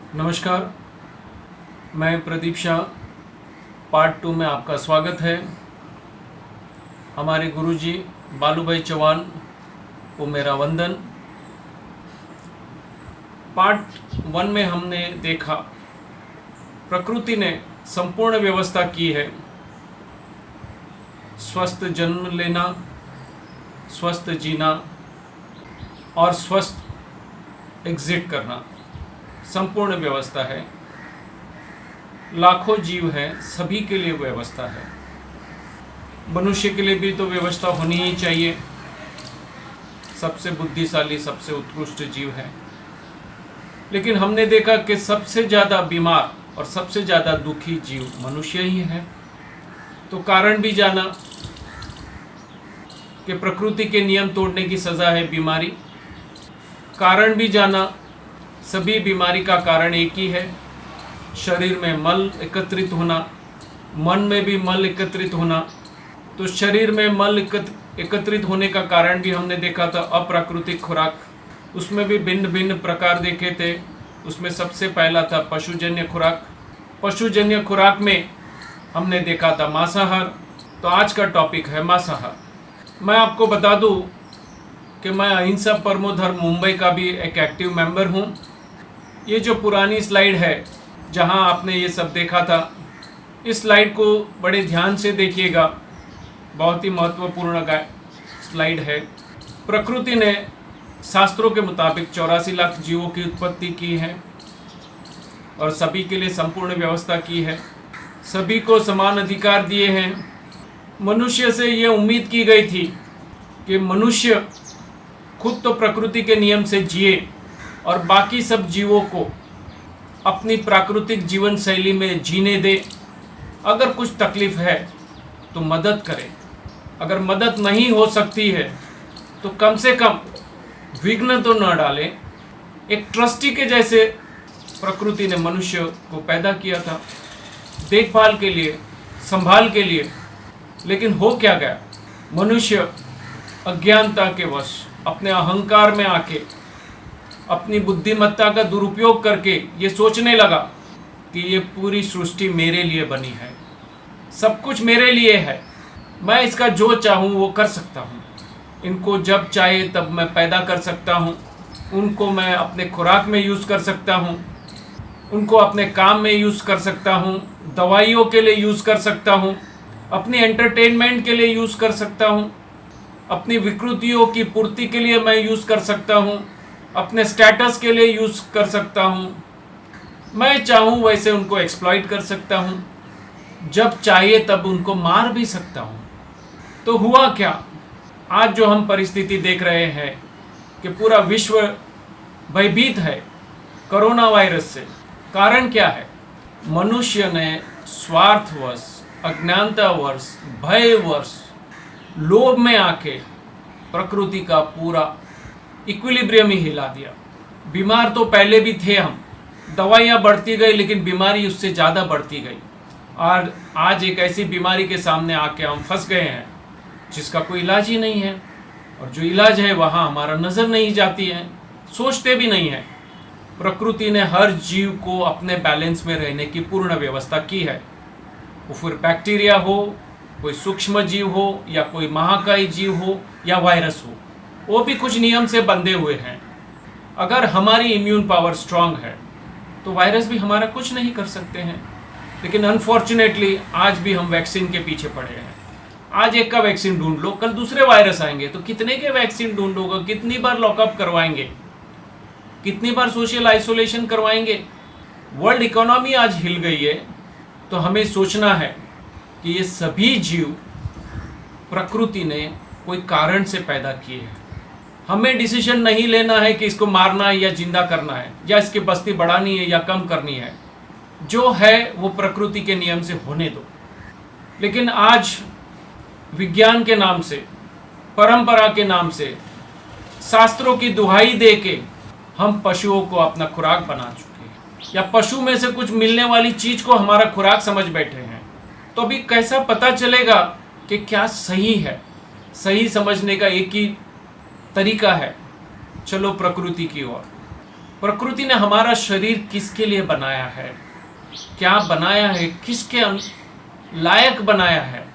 नमस्कार, मैं प्रदीप शाह। पार्ट 2 में आपका स्वागत है। हमारे गुरुजी बालू भाई चौहान को मेरा वंदन। पार्ट 1 में हमने देखा प्रकृति ने संपूर्ण व्यवस्था की है। स्वस्थ जन्म लेना, स्वस्थ जीना और स्वस्थ एग्जिट करना संपूर्ण व्यवस्था है। लाखों जीव हैं, सभी के लिए व्यवस्था है। मनुष्य के लिए भी तो व्यवस्था होनी ही चाहिए। सबसे बुद्धिशाली, सबसे उत्कृष्ट जीव है। लेकिन हमने देखा कि सबसे ज़्यादा बीमार और सबसे ज़्यादा दुखी जीव मनुष्य ही है। तो कारण भी जाना कि प्रकृति के नियम तोड़ने की सज़ा है बीमारी। कारण भी जाना सभी बीमारी का कारण एक ही है, शरीर में मल एकत्रित होना, मन में भी मल एकत्रित होना। तो शरीर में मल एकत्रित होने का कारण भी हमने देखा था अप्राकृतिक खुराक। उसमें भी भिन्न भिन्न प्रकार देखे थे। उसमें सबसे पहला था पशुजन्य खुराक। पशुजन्य खुराक में हमने देखा था मांसाहार। तो आज का टॉपिक है मांसाहार। मैं आपको बता दूं कि मैं अहिंसा परमो धर्म मुंबई का भी एक एक्टिव मेंबर हूं। ये जो पुरानी स्लाइड है जहां आपने ये सब देखा था, इस स्लाइड को बड़े ध्यान से देखिएगा। बहुत ही महत्वपूर्ण स्लाइड है। प्रकृति ने शास्त्रों के मुताबिक 84 लाख जीवों की उत्पत्ति की है और सभी के लिए संपूर्ण व्यवस्था की है। सभी को समान अधिकार दिए हैं। मनुष्य से ये उम्मीद की गई थी कि मनुष्य खुद तो प्रकृति के नियम से जिए और बाकी सब जीवों को अपनी प्राकृतिक जीवन शैली में जीने दे। अगर कुछ तकलीफ है तो मदद करे। अगर मदद नहीं हो सकती है तो कम से कम विघ्न तो न डाले। एक ट्रस्टी के जैसे प्रकृति ने मनुष्य को पैदा किया था, देखभाल के लिए, संभाल के लिए। लेकिन हो क्या गया? मनुष्य अज्ञानता के वश अपने अहंकार में आके अपनी बुद्धिमत्ता का दुरुपयोग करके ये सोचने लगा कि ये पूरी सृष्टि मेरे लिए बनी है, सब कुछ मेरे लिए है, मैं इसका जो चाहूँ वो कर सकता हूँ। इनको जब चाहे तब मैं पैदा कर सकता हूँ, उनको मैं अपने खुराक में यूज़ कर सकता हूँ, उनको अपने काम में यूज़ कर सकता हूँ, दवाइयों के लिए यूज़ कर सकता हूँ, अपनी एंटरटेनमेंट के लिए यूज़ कर सकता हूँ, अपनी विकृतियों की पूर्ति के लिए मैं यूज़ कर सकता हूँ, अपने स्टेटस के लिए यूज़ कर सकता हूँ। मैं चाहूँ वैसे उनको एक्सप्लॉइट कर सकता हूँ, जब चाहिए तब उनको मार भी सकता हूँ। तो हुआ क्या? आज जो हम परिस्थिति देख रहे हैं कि पूरा विश्व भयभीत है कोरोना वायरस से। कारण क्या है? मनुष्य ने स्वार्थवश, अज्ञानतावश, भयवश, लोभ में आके प्रकृति का पूरा इक्विलिब्रियम ही हिला दिया। बीमार तो पहले भी थे हम, दवाइयाँ बढ़ती गई लेकिन बीमारी उससे ज़्यादा बढ़ती गई। और आज एक ऐसी बीमारी के सामने आके हम फंस गए हैं जिसका कोई इलाज ही नहीं है। और जो इलाज है वहाँ हमारा नज़र नहीं जाती है, सोचते भी नहीं है। प्रकृति ने हर जीव को अपने बैलेंस में रहने की पूर्ण व्यवस्था की है। वो फिर बैक्टीरिया हो, कोई सूक्ष्म जीव हो, या कोई महाकाय जीव हो, या वायरस हो, वो भी कुछ नियम से बंधे हुए हैं। अगर हमारी इम्यून पावर स्ट्रांग है तो वायरस भी हमारा कुछ नहीं कर सकते हैं। लेकिन अनफॉर्चुनेटली आज भी हम वैक्सीन के पीछे पड़े हैं। आज एक का वैक्सीन ढूंढ लो, कल दूसरे वायरस आएंगे, तो कितने के वैक्सीन ढूंढोगे? कितनी बार लॉकअप करवाएंगे? कितनी बार सोशल आइसोलेशन करवाएंगे? वर्ल्ड इकोनॉमी आज हिल गई है। तो हमें सोचना है कि ये सभी जीव प्रकृति ने कोई कारण से पैदा किए हैं। हमें डिसीजन नहीं लेना है कि इसको मारना है या जिंदा करना है, या इसकी बस्ती बढ़ानी है या कम करनी है। जो है वो प्रकृति के नियम से होने दो। लेकिन आज विज्ञान के नाम से, परंपरा के नाम से, शास्त्रों की दुहाई दे के हम पशुओं को अपना खुराक बना चुके हैं, या पशु में से कुछ मिलने वाली चीज़ को हमारा खुराक समझ बैठे हैं। तो अभी कैसा पता चलेगा कि क्या सही है? सही समझने का एक ही तरीका है, चलो प्रकृति की ओर। प्रकृति ने हमारा शरीर किसके लिए बनाया है, क्या बनाया है, किसके लायक बनाया है?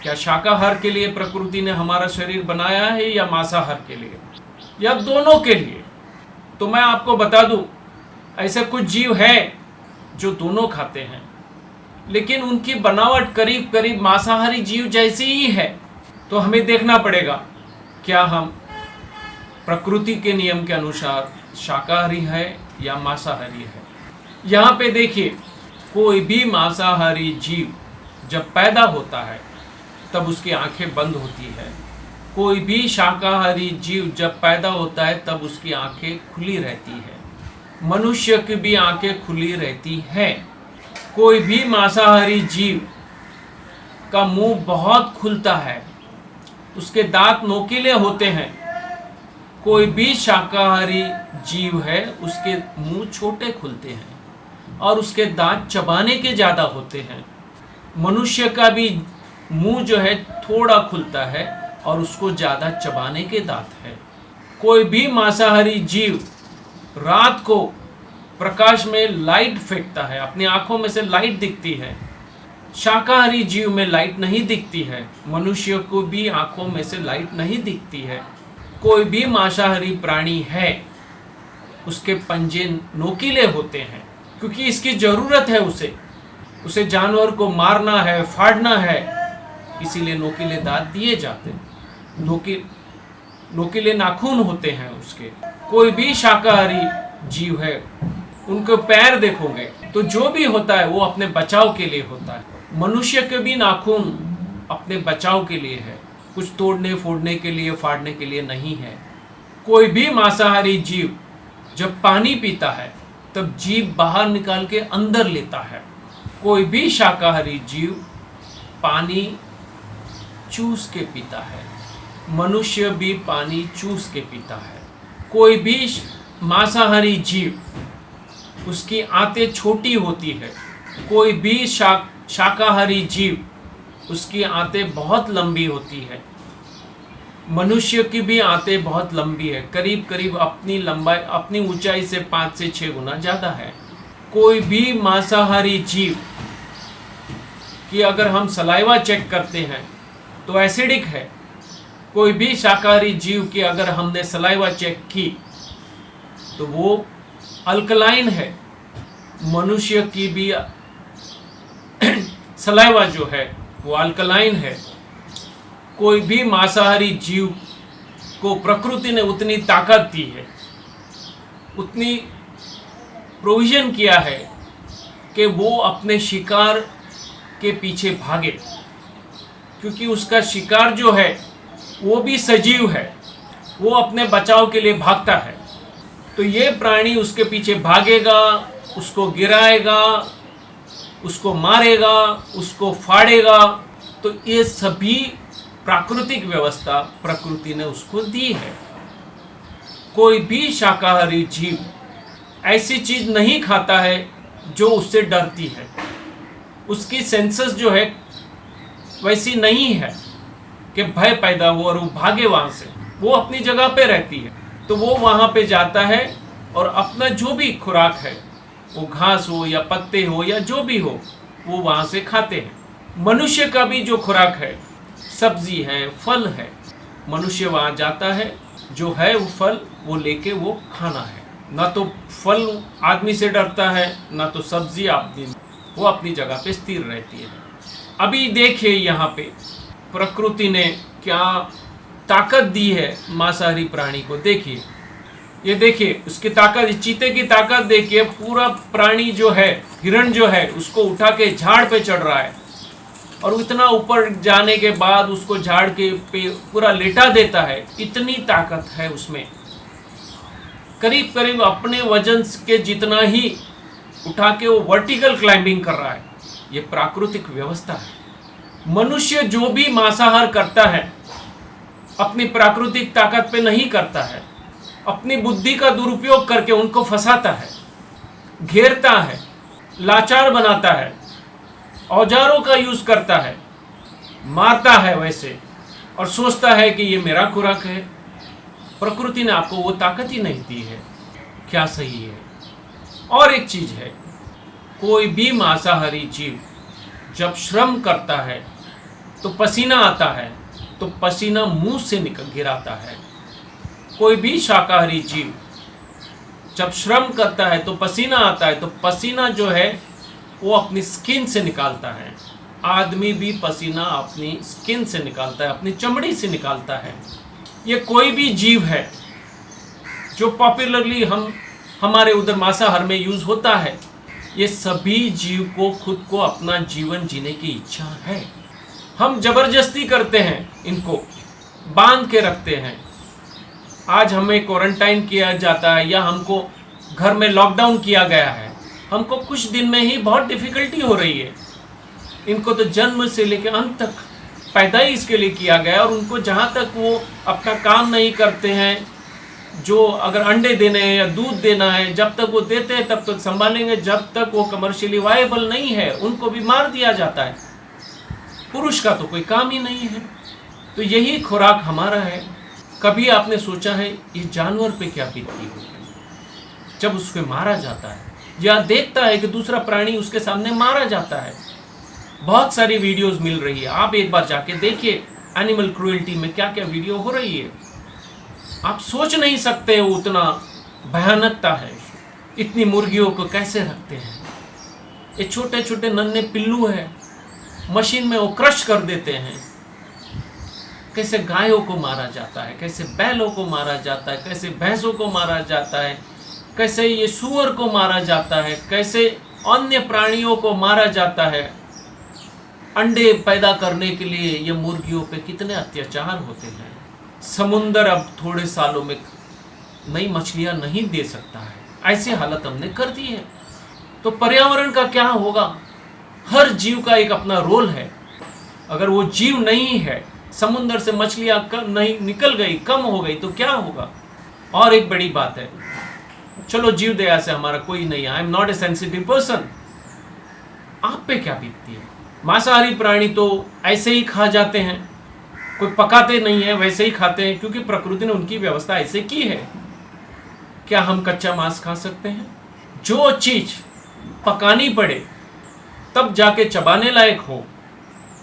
क्या शाकाहार के लिए प्रकृति ने हमारा शरीर बनाया है या मांसाहार के लिए, या दोनों के लिए? तो मैं आपको बता दूं, ऐसे कुछ जीव है जो दोनों खाते हैं, लेकिन उनकी बनावट करीब करीब मांसाहारी जीव जैसी ही है। तो हमें देखना पड़ेगा क्या हम प्रकृति के नियम के अनुसार शाकाहारी है या मांसाहारी है। यहाँ पे देखिए, कोई भी मांसाहारी जीव जब पैदा होता है तब उसकी आंखें बंद होती है। कोई भी शाकाहारी जीव जब पैदा होता है तब उसकी आंखें खुली रहती है। मनुष्य की भी आंखें खुली रहती हैं। कोई भी मांसाहारी जीव का मुंह बहुत खुलता है, उसके दांत नोकीले होते हैं। कोई भी शाकाहारी जीव है उसके मुंह छोटे खुलते हैं और उसके दांत चबाने के ज़्यादा होते हैं। मनुष्य का भी मुंह जो है थोड़ा खुलता है और उसको ज़्यादा चबाने के दांत है। कोई भी मांसाहारी जीव रात को प्रकाश में लाइट फेंकता है, अपनी आंखों में से लाइट दिखती है। शाकाहारी जीव में लाइट नहीं दिखती है, मनुष्य को भी आंखों में से लाइट नहीं दिखती है। कोई भी मांसाहारी प्राणी है उसके पंजे नोकीले होते हैं, क्योंकि इसकी ज़रूरत है उसे जानवर को मारना है, फाड़ना है, इसीलिए नोकीले दांत दिए जाते हैं। नोकीले नाखून होते हैं उसके। कोई भी शाकाहारी जीव है, उनके पैर देखोगे तो जो भी होता है वो अपने बचाव के लिए होता है। मनुष्य के भी नाखून अपने बचाव के लिए है, कुछ तोड़ने फोड़ने के लिए, फाड़ने के लिए नहीं है। कोई भी मांसाहारी जीव जब पानी पीता है तब जीभ बाहर निकाल के अंदर लेता है। कोई भी शाकाहारी जीव पानी चूस के पीता है, मनुष्य भी पानी चूस के पीता है। कोई भी मांसाहारी जीव उसकी आंतें छोटी होती है। कोई भी शाकाहारी जीव उसकी आंतें बहुत लंबी होती है। मनुष्य की भी आंतें बहुत लंबी है, करीब करीब अपनी लंबाई, अपनी ऊंचाई से 5 से 6 गुना ज़्यादा है। कोई भी मांसाहारी जीव की अगर हम सलाइवा चेक करते हैं तो एसिडिक है। कोई भी शाकाहारी जीव की अगर हमने सलाइवा चेक की तो वो अल्कलाइन है। मनुष्य की भी सलाइवा जो है वो अल्कलाइन है। कोई भी मांसाहारी जीव को प्रकृति ने उतनी ताकत दी है, उतनी प्रोविजन किया है कि वो अपने शिकार के पीछे भागे, क्योंकि उसका शिकार जो है वो भी सजीव है, वो अपने बचाव के लिए भागता है। तो ये प्राणी उसके पीछे भागेगा, उसको गिराएगा, उसको मारेगा, उसको फाड़ेगा। तो ये सभी प्राकृतिक व्यवस्था प्रकृति ने उसको दी है। कोई भी शाकाहारी जीव ऐसी चीज नहीं खाता है जो उससे डरती है। उसकी सेंसस जो है वैसी नहीं है कि भय पैदा हो और वो भागे वहाँ से। वो अपनी जगह पे रहती है, तो वो वहाँ पे जाता है और अपना जो भी खुराक है, वो घास हो या पत्ते हो या जो भी हो, वो वहाँ से खाते हैं। मनुष्य का भी जो खुराक है, सब्जी है, फल है, मनुष्य वहाँ जाता है, जो है वो फल वो लेके वो खाना है। ना तो फल आदमी से डरता है, ना तो सब्जी आदमी, वो अपनी जगह पे स्थिर रहती है। अभी देखिए यहाँ पे प्रकृति ने क्या ताकत दी है मांसाहारी प्राणी को। देखिए, ये देखिए उसकी ताकत, चीते की ताकत देखिए। पूरा प्राणी जो है, हिरण जो है, उसको उठा के झाड़ पे चढ़ रहा है और इतना ऊपर जाने के बाद उसको झाड़ के पे पूरा लेटा देता है। इतनी ताकत है उसमें, करीब करीब अपने वजन के जितना ही उठा के वो वर्टिकल क्लाइंबिंग कर रहा है। ये प्राकृतिक व्यवस्था है। मनुष्य जो भी मांसाहार करता है अपनी प्राकृतिक ताकत पे नहीं करता है, अपनी बुद्धि का दुरुपयोग करके उनको फंसाता है, घेरता है, लाचार बनाता है, औजारों का यूज करता है, मारता है वैसे, और सोचता है कि ये मेरा खुराक है। प्रकृति ने आपको वो ताकत ही नहीं दी है। क्या सही है। और एक चीज है, कोई भी मांसाहारी जीव जब श्रम करता है तो पसीना आता है, तो पसीना मुंह से निकल गिराता है। कोई भी शाकाहारी जीव जब श्रम करता है तो पसीना आता है, तो पसीना जो है वो अपनी स्किन से निकालता है। आदमी भी पसीना अपनी स्किन से निकालता है, अपनी चमड़ी से निकालता है। ये कोई भी जीव है जो पॉपुलरली हमारे उधर मांसाहार में यूज होता है, ये सभी जीव को खुद को अपना जीवन जीने की इच्छा है। हम जबरदस्ती करते हैं, इनको बांध के रखते हैं। आज हमें क्वारंटाइन किया जाता है या हमको घर में लॉकडाउन किया गया है, हमको कुछ दिन में ही बहुत डिफिकल्टी हो रही है। इनको तो जन्म से लेकर अंत तक पैदा ही इसके लिए किया गया है, और उनको जहाँ तक वो अपना काम नहीं करते हैं, जो अगर अंडे देने हैं या दूध देना है, जब तक वो देते हैं तब तक संभालेंगे, जब तक वो कमर्शियली वायबल नहीं है उनको भी मार दिया जाता है। पुरुष का तो कोई काम ही नहीं है। तो यही खुराक हमारा है। कभी आपने सोचा है ये जानवर पे क्या बीतती होगी जब उसको मारा जाता है, या देखता है कि दूसरा प्राणी उसके सामने मारा जाता है। बहुत सारी वीडियोस मिल रही है, आप एक बार जाके देखिए एनिमल क्रूएल्टी में क्या क्या वीडियो हो रही है। आप सोच नहीं सकते उतना भयानकता है। इतनी मुर्गियों को कैसे रखते हैं, ये छोटे छोटे नन्हे पिल्लू हैं, मशीन में वो क्रश कर देते हैं। कैसे गायों को मारा जाता है, कैसे बैलों को मारा जाता है, कैसे भैंसों को मारा जाता है, कैसे ये सूअर को मारा जाता है, कैसे अन्य प्राणियों को मारा जाता है। अंडे पैदा करने के लिए ये मुर्गियों पे कितने अत्याचार होते हैं। समुंदर अब थोड़े सालों में नई मछलियां नहीं दे सकता है, ऐसी हालत हमने कर दी है। तो पर्यावरण का क्या होगा। हर जीव का एक अपना रोल है। अगर वो जीव नहीं है, समुंदर से मछलियां नहीं निकल गई, कम हो गई, तो क्या होगा। और एक बड़ी बात है, चलो जीव दया से हमारा कोई नहीं है, I am not a sensitive person, आप पे क्या बीतती है। मांसाहारी प्राणी तो ऐसे ही खा जाते हैं, कोई पकाते नहीं है, वैसे ही खाते हैं, क्योंकि प्रकृति ने उनकी व्यवस्था ऐसे की है। क्या हम कच्चा मांस खा सकते हैं। जो चीज पकानी पड़े तब जाके चबाने लायक हो,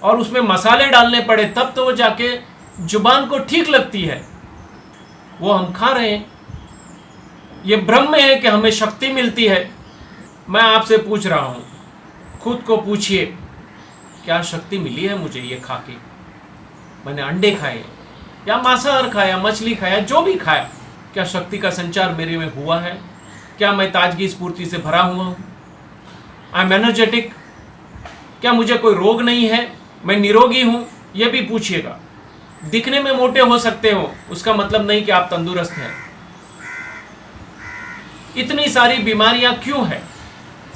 और उसमें मसाले डालने पड़े तब तो वो जाके जुबान को ठीक लगती है, वो हम खा रहे हैं। ये भ्रम में है कि हमें शक्ति मिलती है। मैं आपसे पूछ रहा हूं, खुद को पूछिए, क्या शक्ति मिली है मुझे ये खा के। मैंने अंडे खाए या मांसाहार खाया, मछली खाया, जो भी खाया, क्या शक्ति का संचार मेरे में हुआ है। क्या मैं ताजगी स्फूर्ति से भरा हुआ हूँ, आई एम एनर्जेटिक। क्या मुझे कोई रोग नहीं है, मैं निरोगी हूँ, ये भी पूछिएगा। दिखने में मोटे हो सकते हो उसका मतलब नहीं कि आप तंदुरुस्त हैं। इतनी सारी बीमारियां क्यों है।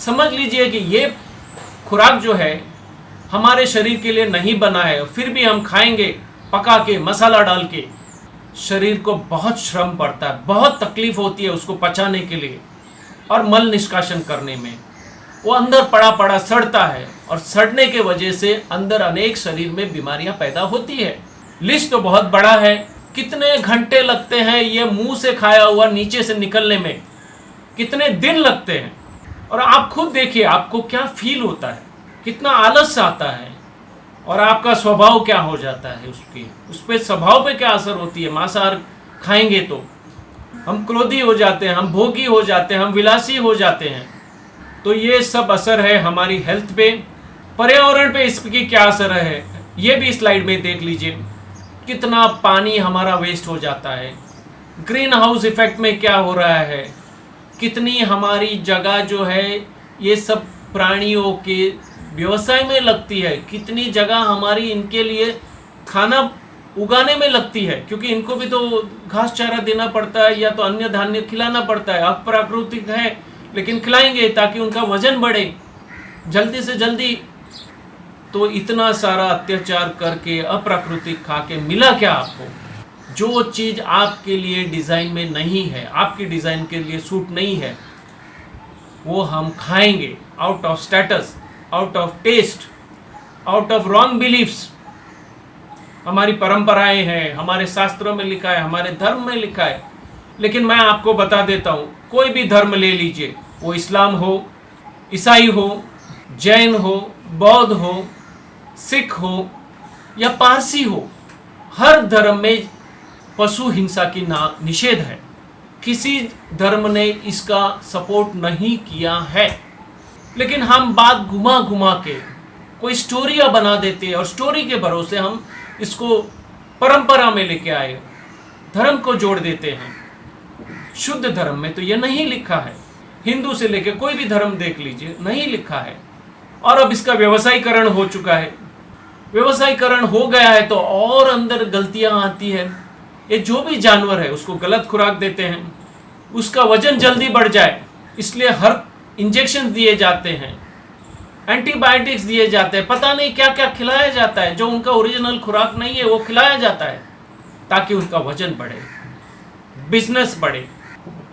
समझ लीजिए कि ये खुराक जो है हमारे शरीर के लिए नहीं बना है, फिर भी हम खाएंगे पका के, मसाला डाल के। शरीर को बहुत श्रम पड़ता है, बहुत तकलीफ होती है उसको पचाने के लिए और मल निष्कासन करने में। वो अंदर पड़ा पड़ा सड़ता है, और सड़ने के वजह से अंदर अनेक शरीर में बीमारियां पैदा होती है। लिस्ट तो बहुत बड़ा है, कितने घंटे लगते हैं ये मुंह से खाया हुआ नीचे से निकलने में, कितने दिन लगते हैं। और आप खुद देखिए आपको क्या फील होता है, कितना आलस आता है, और आपका स्वभाव क्या हो जाता है। उस पे स्वभाव पे क्या असर होती है। मांसाहार खाएंगे तो हम क्रोधी हो जाते हैं, हम भोगी हो जाते हैं, हम विलासी हो जाते हैं। तो ये सब असर है हमारी हेल्थ पे। पर्यावरण पे इसकी क्या असर है ये भी स्लाइड में देख लीजिए। कितना पानी हमारा वेस्ट हो जाता है, ग्रीन हाउस इफेक्ट में क्या हो रहा है, कितनी हमारी जगह जो है ये सब प्राणियों के व्यवसाय में लगती है, कितनी जगह हमारी इनके लिए खाना उगाने में लगती है, क्योंकि इनको भी तो घास चारा देना पड़ता है या तो अन्य धान्य खिलाना पड़ता है। अप्राकृतिक है लेकिन खिलाएंगे ताकि उनका वजन बढ़े जल्दी से जल्दी। तो इतना सारा अत्याचार करके अप्राकृतिक खा के मिला क्या आपको। जो चीज़ आपके लिए डिज़ाइन में नहीं है, आपकी डिज़ाइन के लिए सूट नहीं है, वो हम खाएंगे out of status, out of taste, out of wrong beliefs. हमारी परंपराएं हैं, हमारे शास्त्रों में लिखा है, हमारे धर्म में लिखा है। लेकिन मैं आपको बता देता हूँ कोई भी धर्म ले लीजिए, वो इस्लाम हो, ईसाई हो, जैन हो, बौद्ध हो, सिख हो या पारसी हो, हर धर्म में पशु हिंसा की निषेध है। किसी धर्म ने इसका सपोर्ट नहीं किया है, लेकिन हम बात घुमा घुमा के कोई स्टोरियाँ बना देते हैं और स्टोरी के भरोसे हम इसको परंपरा में लेके आए, धर्म को जोड़ देते हैं। शुद्ध धर्म में तो ये नहीं लिखा है। हिंदू से लेके कोई भी धर्म देख लीजिए, नहीं लिखा है। और अब इसका व्यवसायीकरण हो चुका है। व्यवसायीकरण हो गया है तो और अंदर गलतियां आती है। ये जो भी जानवर है उसको गलत खुराक देते हैं, उसका वजन जल्दी बढ़ जाए इसलिए हर इंजेक्शन दिए जाते हैं, एंटीबायोटिक्स दिए जाते हैं, पता नहीं क्या क्या खिलाया जाता है जो उनका ओरिजिनल खुराक नहीं है वो खिलाया जाता है ताकि उनका वजन बढ़े, बिजनेस बढ़े।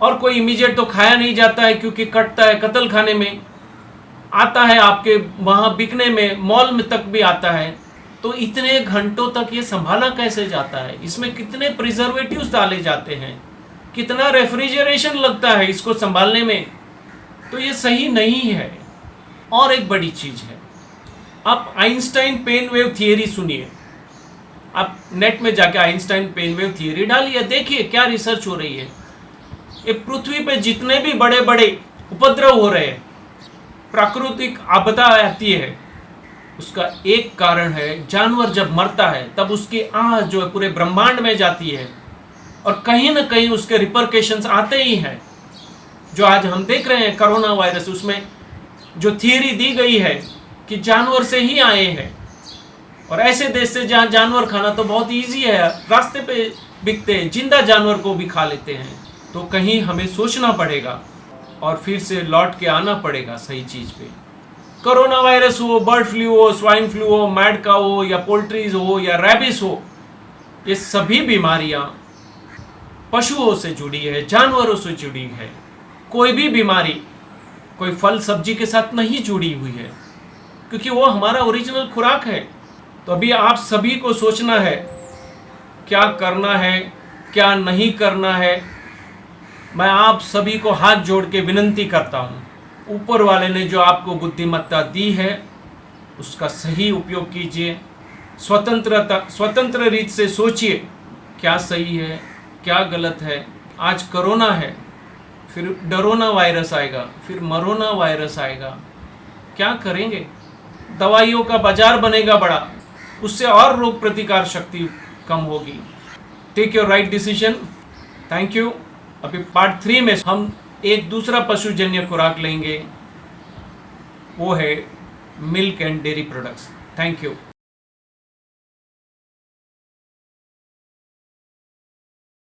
और कोई इमीडिएट तो खाया नहीं जाता है क्योंकि कटता है, कत्ल खाने में आता है, आपके वहाँ बिकने में, मॉल में तक भी आता है। तो इतने घंटों तक ये संभाला कैसे जाता है? इसमें कितने प्रिजर्वेटिव्स डाले जाते हैं, कितना रेफ्रिजरेशन लगता है इसको संभालने में, तो ये सही नहीं है। और एक बड़ी चीज है, आप आइंस्टाइन पेन वेव थियरी सुनिए, आप नेट में जाके आइंस्टाइन पेन वेव थियरी डालिए, देखिए क्या रिसर्च हो रही है। ये पृथ्वी पे जितने भी बड़े बड़े उपद्रव हो रहे हैं, प्राकृतिक आपदा आती है, उसका एक कारण है जानवर जब मरता है तब उसकी आह जो है पूरे ब्रह्मांड में जाती है और कहीं ना कहीं उसके रिपरकेशंस आते ही हैं। जो आज हम देख रहे हैं कोरोना वायरस, उसमें जो थियरी दी गई है कि जानवर से ही आए हैं, और ऐसे देश से जहाँ जानवर खाना तो बहुत इजी है, रास्ते पे बिकते हैं, जिंदा जानवर को भी खा लेते हैं। तो कहीं हमें सोचना पड़ेगा और फिर से लौट के आना पड़ेगा सही चीज़ पे। कोरोना वायरस हो, बर्ड फ्लू हो, स्वाइन फ्लू हो, मैड काउ हो या पोल्ट्रीज हो या रैबिस हो, ये सभी बीमारियां पशुओं से जुड़ी है, जानवरों से जुड़ी है। कोई भी बीमारी कोई फल सब्जी के साथ नहीं जुड़ी हुई है क्योंकि वो हमारा ओरिजिनल खुराक है। तो अभी आप सभी को सोचना है क्या करना है, क्या नहीं करना है। मैं आप सभी को हाथ जोड़ के विनती करता हूँ, ऊपर वाले ने जो आपको बुद्धिमत्ता दी है उसका सही उपयोग कीजिए। स्वतंत्र रीत से सोचिए क्या सही है क्या गलत है। आज कोरोना है, फिर डरोना वायरस आएगा, फिर मरोना वायरस आएगा, क्या करेंगे? दवाइयों का बाजार बनेगा बड़ा, उससे और रोग प्रतिकार शक्ति कम होगी। Take your right decision. Thank you. अभी पार्ट 3 में हम एक दूसरा पशुजन्य खुराक लेंगे, वो है milk and dairy products. Thank you.